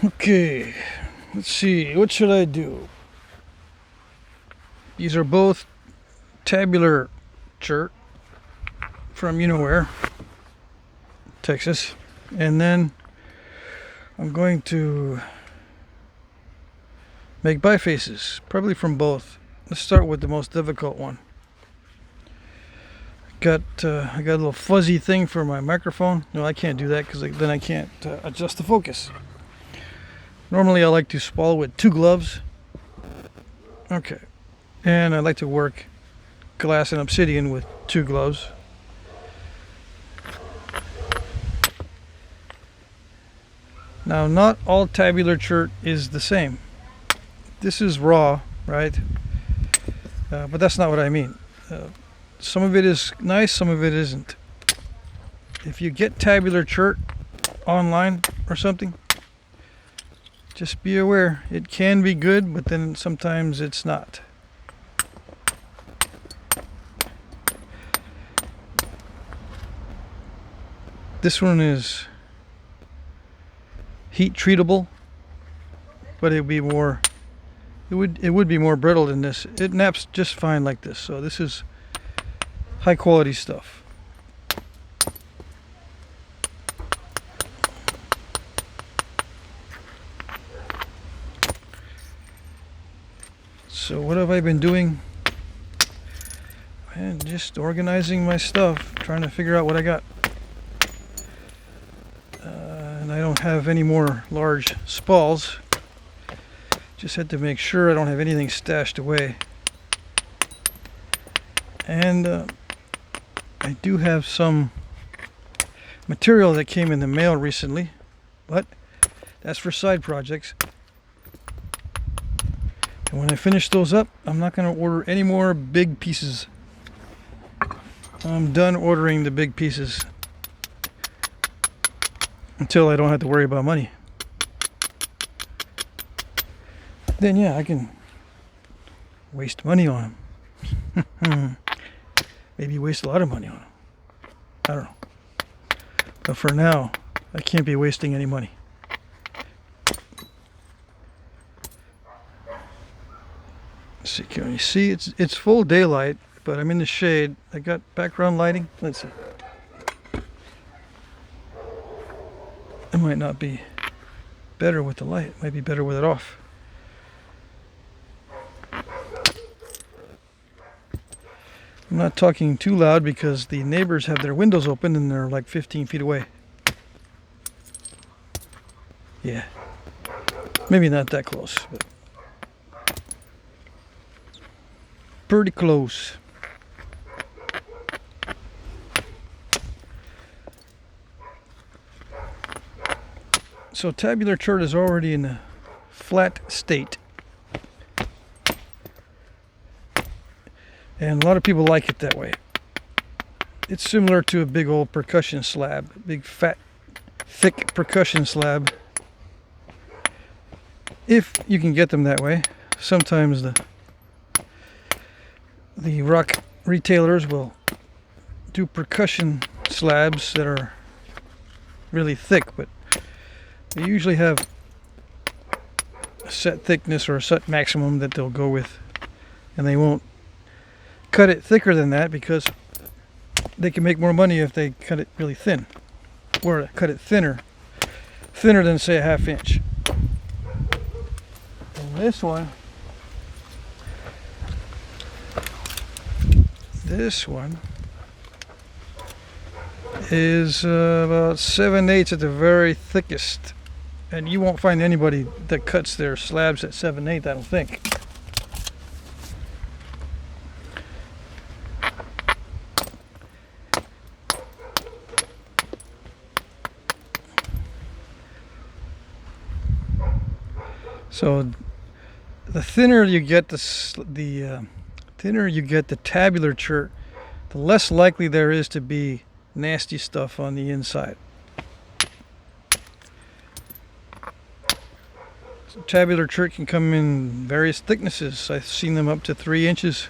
Okay, let's see, what should I do? These are both Tabular Chert from you know where, Texas. And then I'm going to make bifaces, probably from both. Let's start with the most difficult one. I got a little fuzzy thing for my microphone. No, I can't do that because then I can't adjust the focus. Normally I like to spall with 2 gloves. Okay. And I like to work glass and obsidian with 2 gloves. Now, not all tabular chert is the same. This is raw, right? But that's not what I mean. Some of it is nice, some of it isn't. If you get tabular chert online or something, just be aware. It can be good, but then sometimes it's not. This one is heat treatable, but it would be more brittle than this. It naps just fine like this. So this is high quality stuff. So what have I been doing? And just organizing my stuff, trying to figure out what I got. And I don't have any more large spalls. Just had to make sure I don't have anything stashed away. And I do have some material that came in the mail recently, but that's for side projects. And when I finish those up, I'm not going to order any more big pieces. I'm done ordering the big pieces until I don't have to worry about money. Then yeah, I can waste money on them. Maybe waste a lot of money on them. I don't know. But for now, I can't be wasting any money. Let's see, can you see? It's full daylight, but I'm in the shade. I got background lighting. Let's see. It might not be better with the light. It might be better with it off. I'm not talking too loud because the neighbors have their windows open and they're like 15 feet away. Yeah. Maybe not that close, but pretty close. So tabular chert is already in a flat state. And a lot of people like it that way. It's similar to a big old percussion slab, big fat, thick percussion slab. If you can get them that way. Sometimes the rock retailers will do percussion slabs that are really thick, but they usually have a set thickness or a set maximum that they'll go with, and they won't cut it thicker than that because they can make more money if they cut it really thin, or cut it thinner than say a 1/2 inch. And this one is about 7/8 at the very thickest, and you won't find anybody that cuts their slabs at 7/8, I don't think. So the thinner you get the tabular chert, the less likely there is to be nasty stuff on the inside. So tabular chert can come in various thicknesses. I've seen them up to 3 inches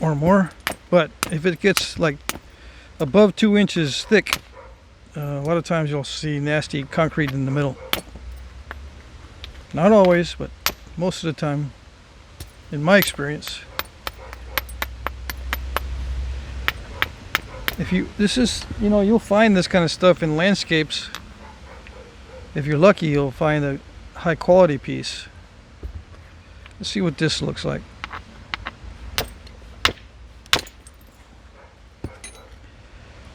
or more. But if it gets like above 2 inches thick, A lot of times you'll see nasty concrete in the middle. Not always, but most of the time, in my experience. You'll find this kind of stuff in landscapes. If you're lucky, you'll find a high quality piece. Let's see what this looks like.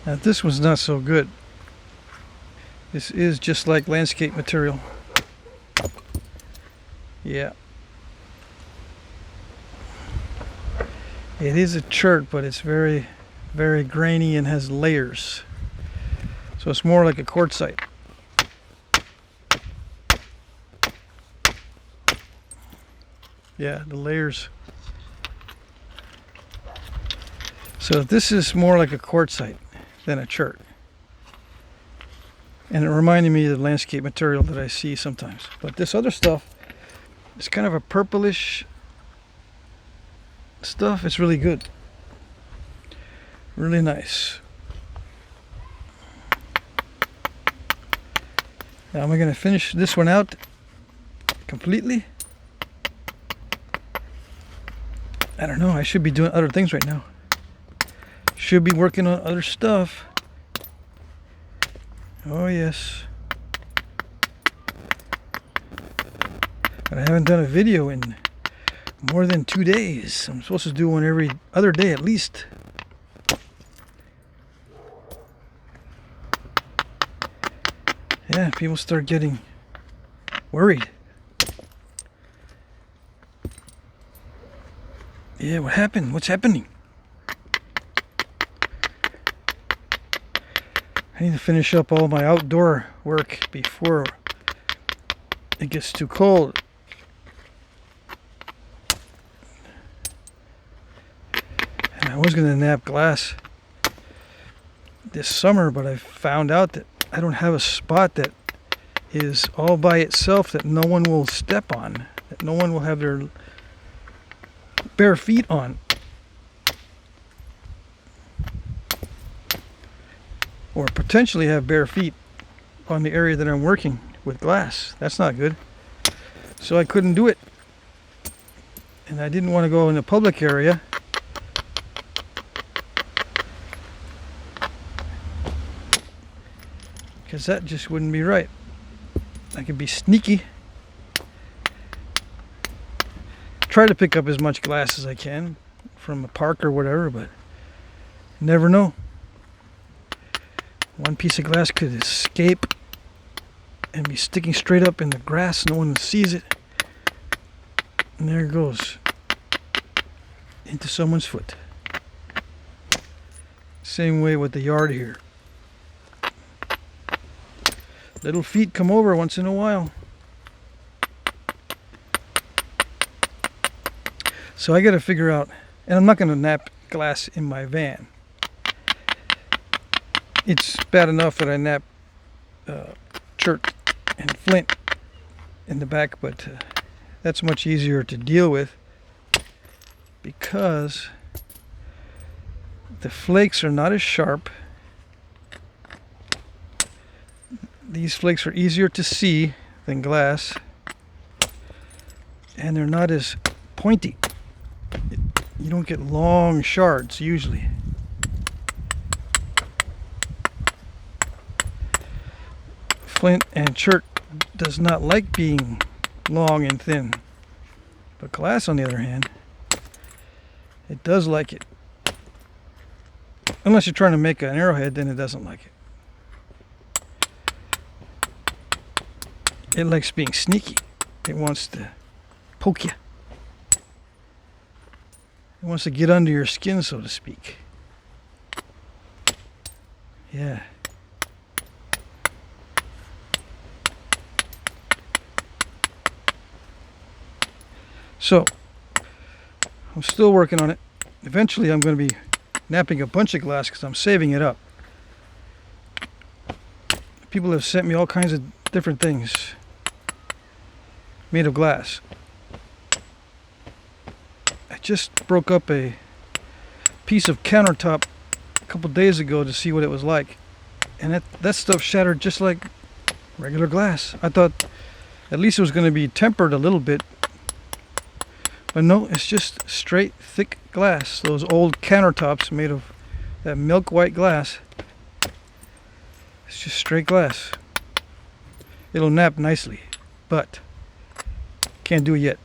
Now this one's not so good. This is just like landscape material. Yeah. It is a chert, but it's very, very grainy and has layers. So it's more like a quartzite. Yeah, the layers. So this is more like a quartzite than a chert. And it reminded me of the landscape material that I see sometimes. But this other stuff is kind of a purplish stuff. It's really good. Really nice. Now am I going to finish this one out completely? I don't know. I should be doing other things right now. Should be working on other stuff. Oh yes. But I haven't done a video in more than 2 days. I'm supposed to do one every other day at least. Yeah, people start getting worried. Yeah, what happened? What's happening? I need to finish up all my outdoor work before it gets too cold. And I was going to nap glass this summer, but I found out that I don't have a spot that is all by itself that no one will step on, that no one will have their bare feet on. Or potentially have bare feet on the area that I'm working with glass. That's not good. So I couldn't do it. And I didn't want to go in a public area. Because that just wouldn't be right. I could be sneaky. Try to pick up as much glass as I can from a park or whatever, but never know. One piece of glass could escape and be sticking straight up in the grass. No one sees it. And there it goes. Into someone's foot. Same way with the yard here. Little feet come over once in a while. So I got to figure out, and I'm not going to nap glass in my van. It's bad enough that I nap chert and flint in the back, but that's much easier to deal with because the flakes are not as sharp. These flakes are easier to see than glass, and they're not as pointy. You don't get long shards usually. Flint and chert does not like being long and thin, but glass on the other hand, it does like it. Unless you're trying to make an arrowhead, then it doesn't like it. It likes being sneaky. It wants to poke you. It wants to get under your skin, so to speak. Yeah. So, I'm still working on it. Eventually I'm going to be napping a bunch of glass because I'm saving it up. People have sent me all kinds of different things made of glass. I just broke up a piece of countertop a couple days ago to see what it was like. and that stuff shattered just like regular glass. I thought at least it was going to be tempered a little bit, but no, it's just straight thick glass. Those old countertops made of that milk white glass. It's just straight glass. It'll nap nicely, but can't do it yet.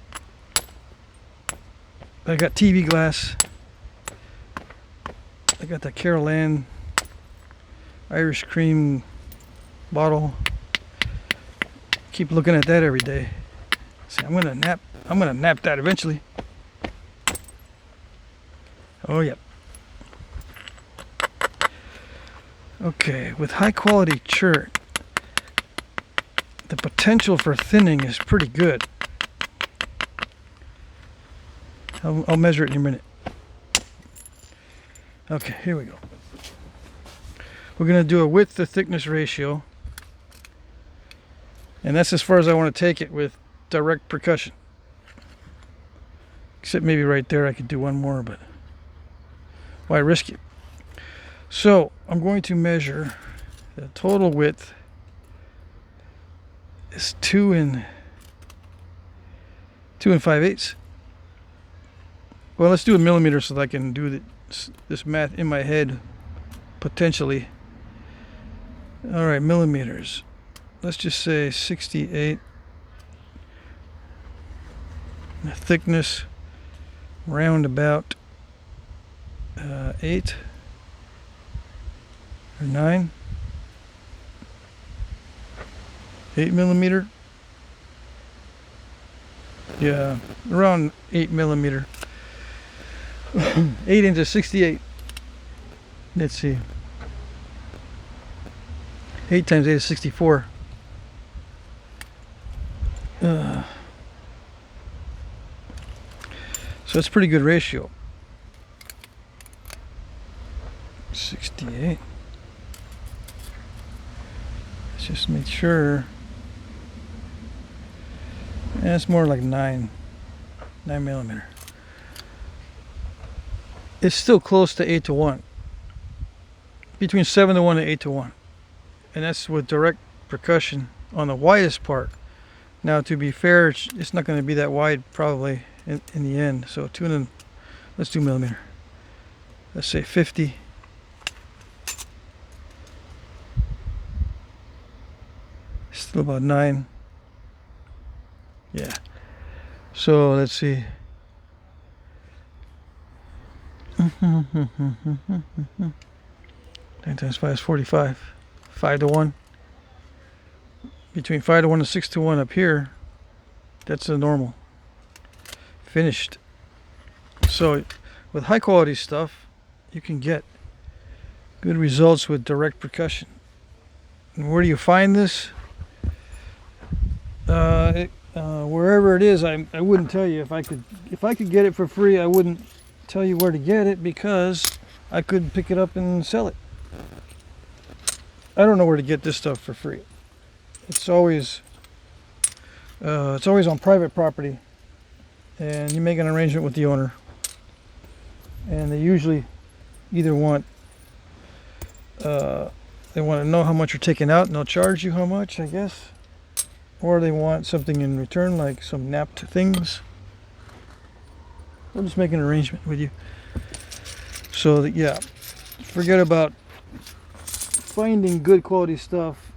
I got TV glass. I got the Carol Ann Irish cream bottle. Keep looking at that every day. See, I'm gonna nap that eventually. Oh yep. Okay, with high quality chert, the potential for thinning is pretty good. I'll measure it in a minute. Okay, here we go. We're going to do a width to thickness ratio. And that's as far as I want to take it with direct percussion. Except maybe right there I could do one more, but why risk it? So I'm going to measure the total width is 2 5/8. Well, let's do a millimeter so that I can do this math in my head potentially. All right, millimeters. Let's just say 68. The thickness round about 8 or 9. 8 millimeter. Yeah, around 8 millimeter. 8 into 68. Let's see. 8 times 8 is 64. So it's a pretty good ratio. 68. Let's just make sure. And it's more like 9 millimeter. It's still close to 8 to 1. Between 7 to 1 and 8 to 1. And that's with direct percussion on the widest part. Now, to be fair, it's not going to be that wide probably in the end. So let's do millimeter. Let's say 50. Still about 9. Yeah. So let's see. 9 times 5 is 45. 5 to 1. Between 5 to 1 and 6 to 1 up here. That's the normal. Finished. So with high quality stuff, you can get good results with direct percussion. And where do you find this? Wherever it is, I wouldn't tell you. If I could get it for free, I wouldn't tell you where to get it, because I could pick it up and sell it. I don't know where to get this stuff for free. It's always on private property, and you make an arrangement with the owner, and they usually either want they want to know how much you're taking out, and they'll charge you how much, I guess, or they want something in return, like some napped things. They'll just make an arrangement with you. So that, yeah, forget about finding good quality stuff.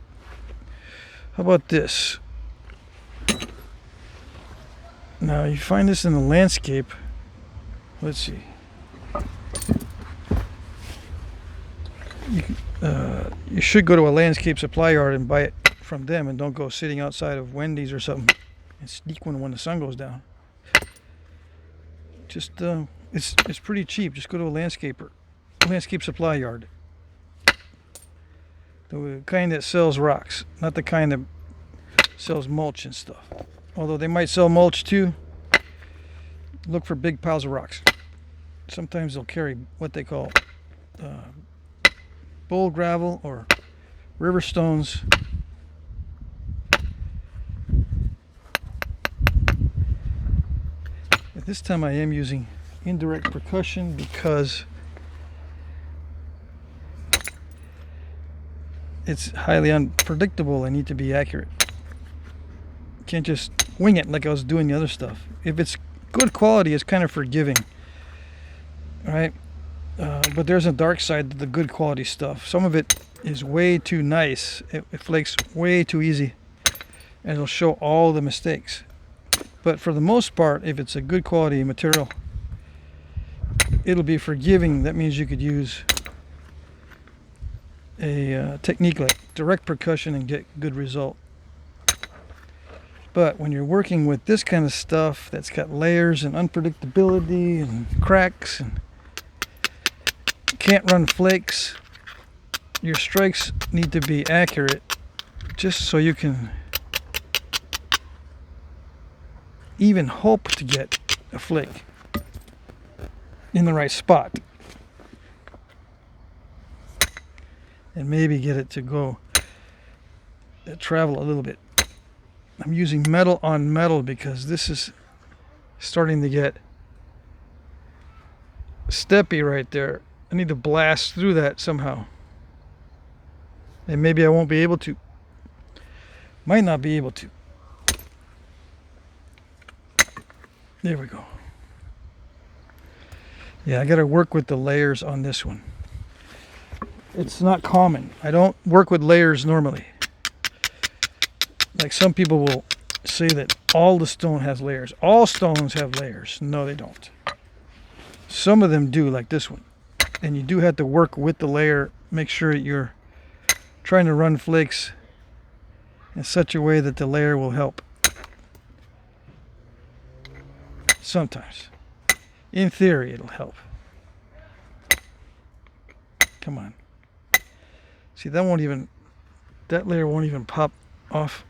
How about this? Now you find this in the landscape. Let's see. You should go to a landscape supply yard and buy it from them, and don't go sitting outside of Wendy's or something and sneak one when the sun goes down. Just it's pretty cheap. Just go to a landscape supply yard. The kind that sells rocks, not the kind that sells mulch and stuff. Although they might sell mulch too. Look for big piles of rocks. Sometimes they'll carry what they call bull gravel or river stones. At this time I am using indirect percussion because it's highly unpredictable. I need to be accurate. Can't just wing it like I was doing the other stuff. If it's good quality, it's kind of forgiving, right? But there's a dark side to the good quality stuff. Some of it is way too nice. It flakes way too easy, and it'll show all the mistakes. But for the most part, if it's a good quality material, it'll be forgiving. That means you could use a technique like direct percussion and get good result. But when you're working with this kind of stuff that's got layers and unpredictability and cracks and can't run flakes, your strikes need to be accurate just so you can even hope to get a flake in the right spot. And maybe get it to go travel a little bit. I'm using metal on metal because this is starting to get steppy right there. I need to blast through that somehow. And maybe I won't be able to. Might not be able to. There we go. Yeah, I got to work with the layers on this one. It's not common. I don't work with layers normally. Like some people will say that all the stone has layers. All stones have layers. No, they don't. Some of them do, like this one. And you do have to work with the layer. Make sure you're trying to run flakes in such a way that the layer will help. Sometimes. In theory, it'll help. Come on. See, that layer won't even pop off.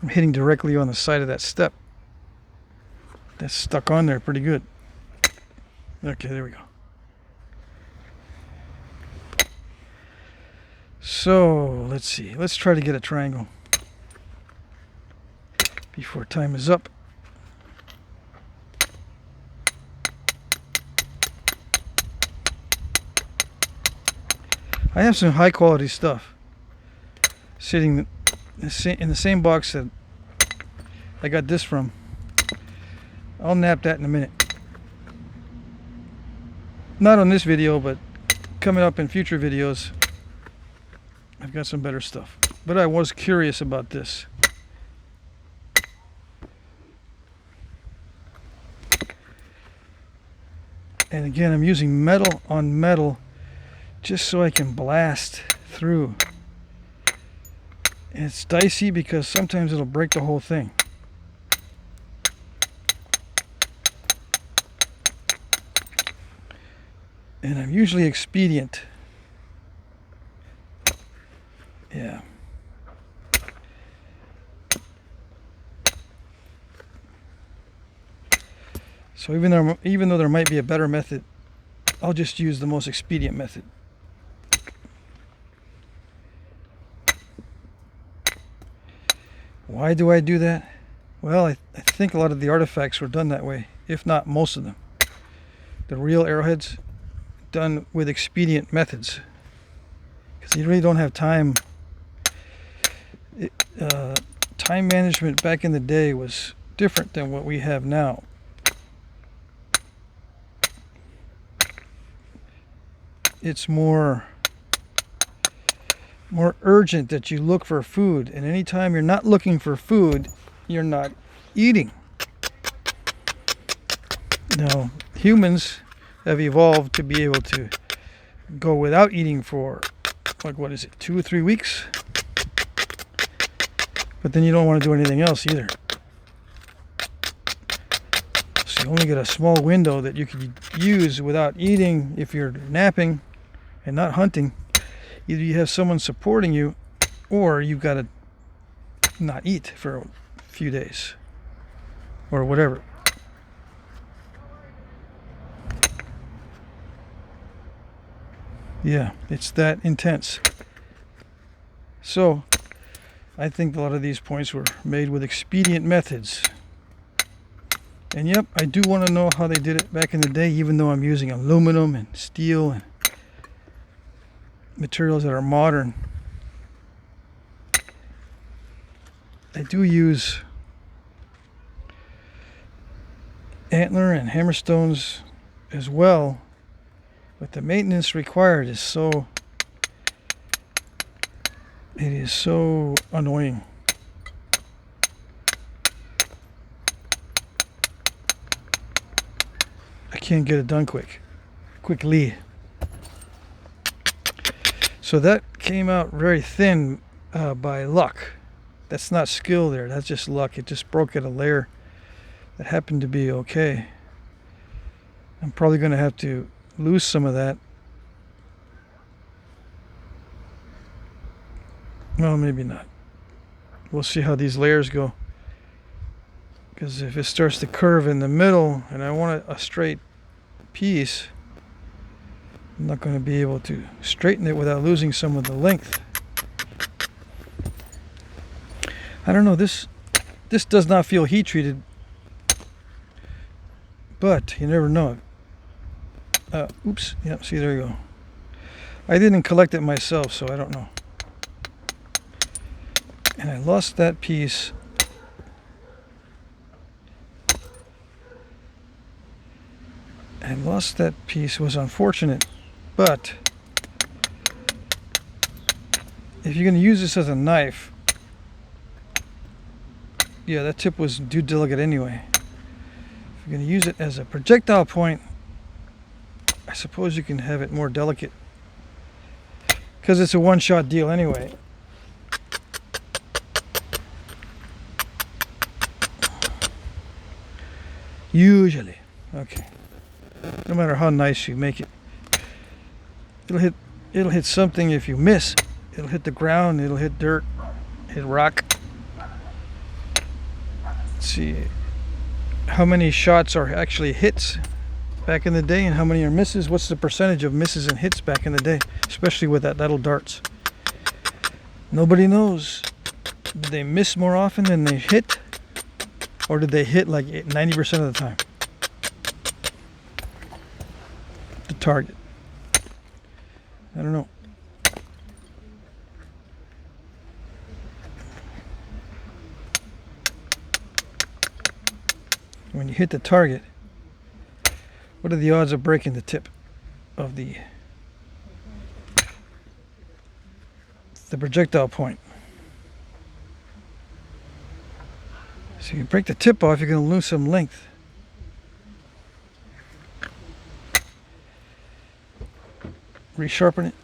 I'm hitting directly on the side of that step. That's stuck on there pretty good. Okay, there we go. So, let's see. Let's try to get a triangle before time is up. I have some high quality stuff sitting in the same box that I got this from. I'll nap that in a minute. Not on this video, but coming up in future videos, I've got some better stuff. But I was curious about this. And again, I'm using metal on metal just so I can blast through. And it's dicey because sometimes it'll break the whole thing. And I'm usually Expedient. Yeah. So even though there might be a better method, I'll just use the most expedient method. Why do I do that? Well, I think a lot of the artifacts were done that way, if not most of them. The real arrowheads done with expedient methods, because you really don't have time. Time management back in the day was different than what we have now. It's more urgent that you look for food, and anytime you're not looking for food, you're not eating. Now, humans have evolved to be able to go without eating for, like, what is it, 2 or 3 weeks? But then you don't want to do anything else either. So you only get a small window that you can use without eating if you're napping and not hunting. Either you have someone supporting you, or you've got to not eat for a few days, or whatever. Yeah, it's that intense. So, I think a lot of these points were made with expedient methods. And yep, I do want to know how they did it back in the day, even though I'm using aluminum and steel and materials that are modern. I do use antler and hammerstones as well, but the maintenance required is so annoying. I can't get it done quickly. So that came out very thin by luck. That's not skill there, that's just luck. It just broke at a layer that happened to be okay. I'm probably going to have to lose some of that. Well, maybe not. We'll see how these layers go. Because if it starts to curve in the middle and I want a straight piece, I'm not going to be able to straighten it without losing some of the length. I don't know, this does not feel heat treated, but you never know. Oops, yep, see, there you go. I didn't collect it myself, so I don't know. And I lost that piece. It was unfortunate, but if you're going to use this as a knife, yeah, that tip was too delicate anyway. If you're going to use it as a projectile point, I suppose you can have it more delicate, because it's a one-shot deal anyway. Usually. Okay. No matter how nice you make it, it'll hit something. If you miss, it'll hit the ground, it'll hit dirt, hit rock. Let's see how many shots are actually hits back in the day and how many are misses. What's the percentage of misses and hits back in the day, especially with that little darts? Nobody knows. Did they miss more often than they hit, or did they hit like 90% of the time? The target. I don't know. When you hit the target, what are the odds of breaking the tip of the projectile point? So you break the tip off, you're going to lose some length. Resharpen it.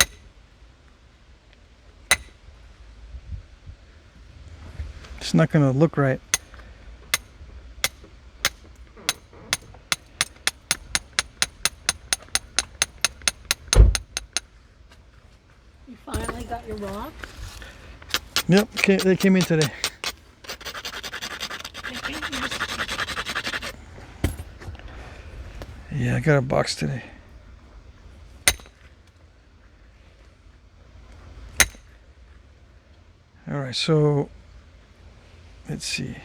It's not going to look right. You finally got your rock? Yep, they came in today. Yeah, I got a box today. All right, so let's see.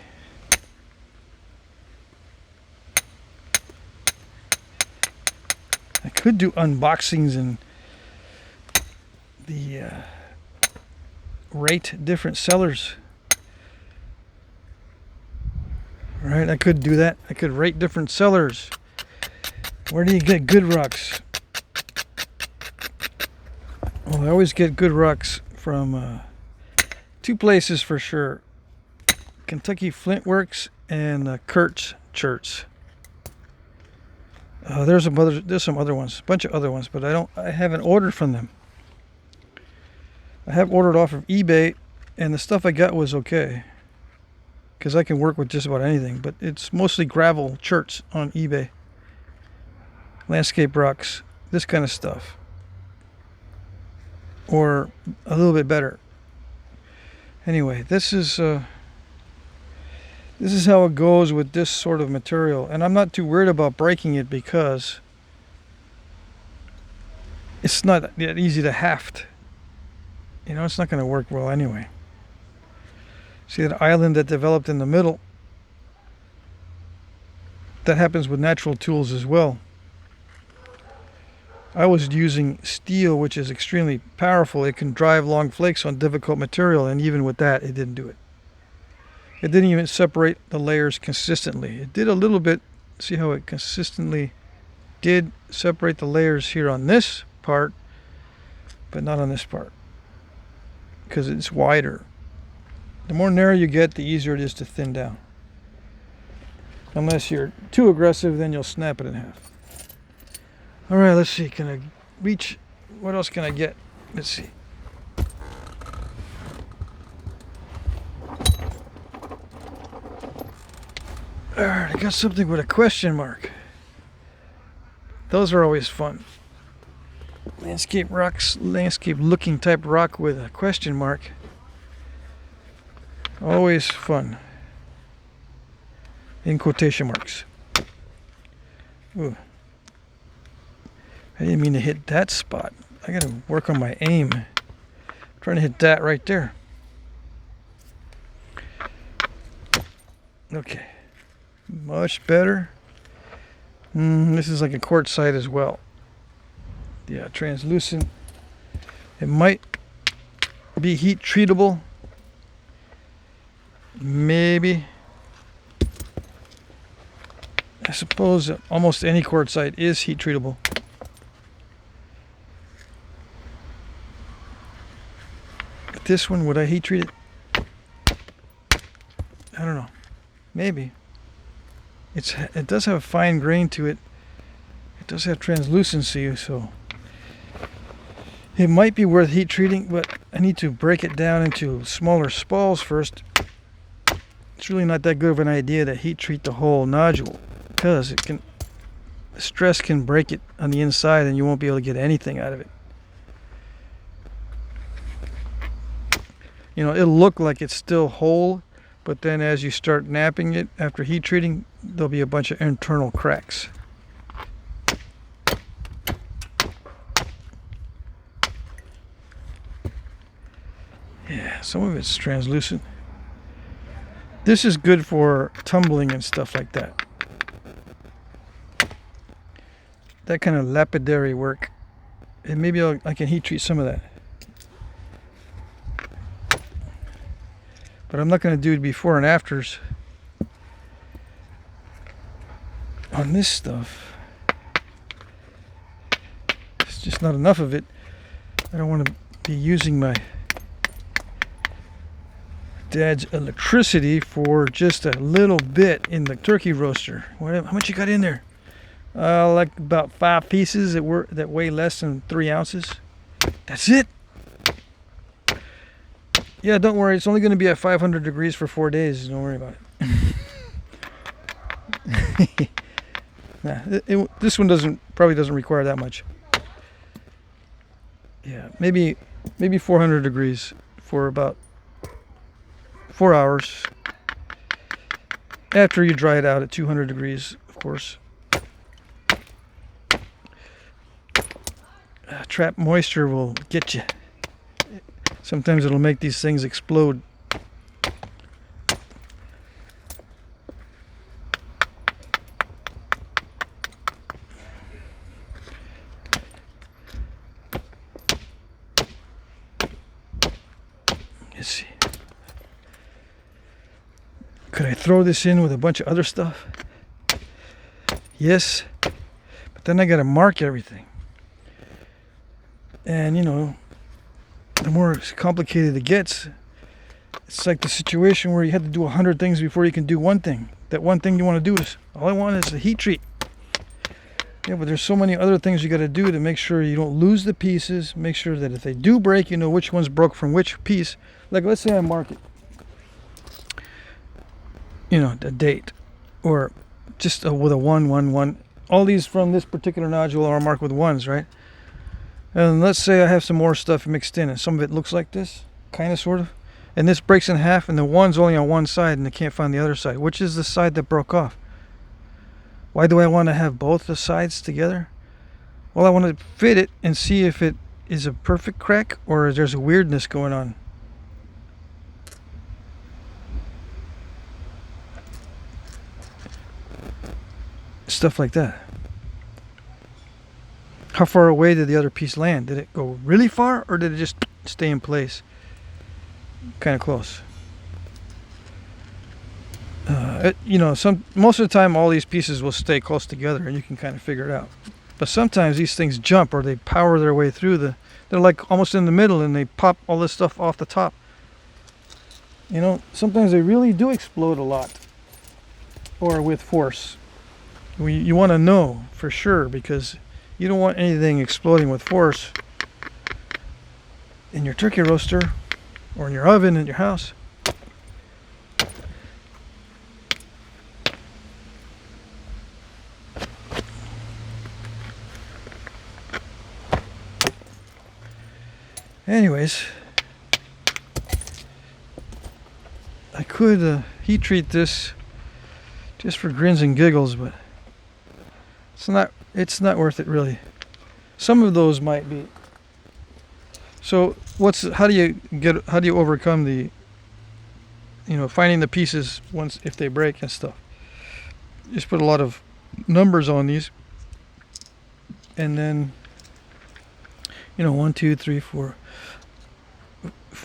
I could do unboxings and rate different sellers. All right, I could do that. I could rate different sellers. Where do you get good rocks? Well, I always get good rocks from two places for sure: Kentucky Flintworks and Kurt's Cherts. There's some other ones, a bunch of other ones, but I haven't ordered from them. I have ordered off of eBay, and the stuff I got was okay, because I can work with just about anything. But it's mostly gravel cherts on eBay, landscape rocks, this kind of stuff, or a little bit better. Anyway, this is how it goes with this sort of material, and I'm not too worried about breaking it because it's not that easy to haft. You know, it's not going to work well anyway. See that island that developed in the middle? That happens with natural tools as well. I was using steel, which is extremely powerful. It can drive long flakes on difficult material, and even with that, it didn't do it. It didn't even separate the layers consistently. It did a little bit. See how it consistently did separate the layers here on this part, but not on this part, because it's wider. The more narrow you get, the easier it is to thin down. Unless you're too aggressive, then you'll snap it in half. All right, let's see. Can I reach? What else can I get? Let's see. All right, I got something with a question mark. Those are always fun. Landscape rocks, landscape looking type rock with a question mark. Always fun. In quotation marks. Ooh. I didn't mean to hit that spot. I gotta work on my aim. I'm trying to hit that right there. Okay. Much better. This is like a quartzite as well. Yeah, translucent. It might be heat treatable. Maybe. I suppose almost any quartzite is heat treatable. But this one, would I heat treat it? I don't know. Maybe. It does have a fine grain to it. It does have translucency, so it might be worth heat treating, but I need to break it down into smaller spalls first. It's really not that good of an idea to heat treat the whole nodule, because the stress can break it on the inside and you won't be able to get anything out of it. You know, it'll look like it's still whole, but then as you start knapping it after heat treating, there'll be a bunch of internal cracks. Yeah, some of it's translucent. This is good for tumbling and stuff like that. That kind of lapidary work. And maybe I can heat treat some of that. But I'm not going to do before and afters on this stuff. It's just not enough of it. I don't want to be using my dad's electricity for just a little bit in the turkey roaster. How much you got in there? Like about 5 pieces that weigh less than 3 ounces. That's it. Yeah, don't worry. It's only going to be at 500 degrees for 4 days. Don't worry about it. Nah, this one probably doesn't require that much. Yeah, maybe 400 degrees for about 4 hours. After you dry it out at 200 degrees, of course. Trapped moisture will get you. Sometimes it'll make these things explode. Let's see. Could I throw this in with a bunch of other stuff? Yes. But then I gotta mark everything. And you know, the more complicated it gets, it's like the situation where you had to do 100 things before you can do one thing. That one thing you want to do is, all I want is a heat treat. Yeah, but there's so many other things you got to do to make sure you don't lose the pieces. Make sure that if they do break, you know which one's broke from which piece. Like, let's say I mark it, you know, the date, or just with a 1, 1, 1. All these from this particular nodule are marked with 1s, right? And let's say I have some more stuff mixed in, and some of it looks like this, kind of, sort of. And this breaks in half, and the 1's only on one side, and I can't find the other side. Which is the side that broke off? Why do I want to have both the sides together? Well, I want to fit it and see if it is a perfect crack, or there's a weirdness going on. Stuff like that. How far away did the other piece land? Did it go really far, or did it just stay in place? Kind of close. you know, most of the time all these pieces will stay close together and you can kind of figure it out. But sometimes these things jump or they power their way through they're like almost in the middle and they pop all this stuff off the top. You know, sometimes they really do explode a lot or with force. You want to know for sure because you don't want anything exploding with force in your turkey roaster or in your oven in your house. Anyways, I could heat treat this just for grins and giggles, but it's not worth it really. Some of those might be. So how do you overcome the, you know, finding the pieces once if they break and stuff? Just put a lot of numbers on these, and then, you know, 1, 2, 3, 4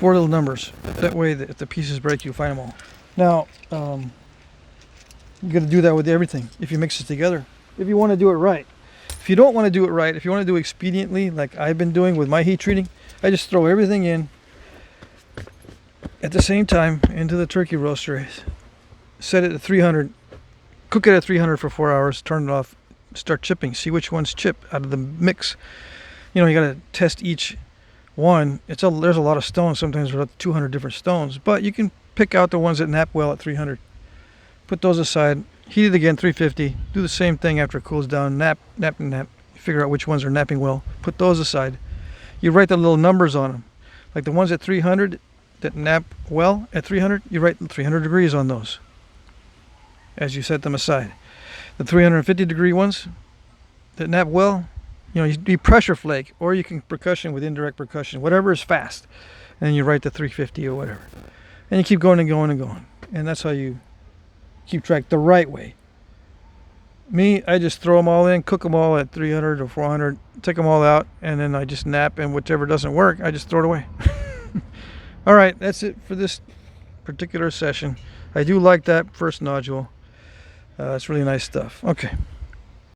little numbers. That way that if the pieces break, you find them all. Now, you got to do that with everything if you mix it together, if you want to do it right. If you don't want to do it right, if you want to do expediently like I've been doing with my heat treating, I just throw everything in at the same time into the turkey roaster, set it at 300, cook it at 300 for 4 hours, turn it off, start chipping, see which ones chip out of the mix. You know, you got to test each one. There's a lot of stones. Sometimes there's about 200 different stones, but you can pick out the ones that nap well at 300. Put those aside. Heat it again, 350. Do the same thing after it cools down. Nap. Figure out which ones are napping well. Put those aside. You write the little numbers on them. Like the ones at 300 that nap well at 300, you write 300 degrees on those as you set them aside. The 350 degree ones that nap well, you know, you pressure flake, or you can percussion with indirect percussion, whatever is fast, and then you write the 350 or whatever, and you keep going and going and going, and that's how you keep track the right way. Me, I just throw them all in, cook them all at 300 or 400, take them all out, and then I just nap, and whichever doesn't work, I just throw it away. All right, that's it for this particular session. I do like that first nodule. It's really nice stuff. Okay.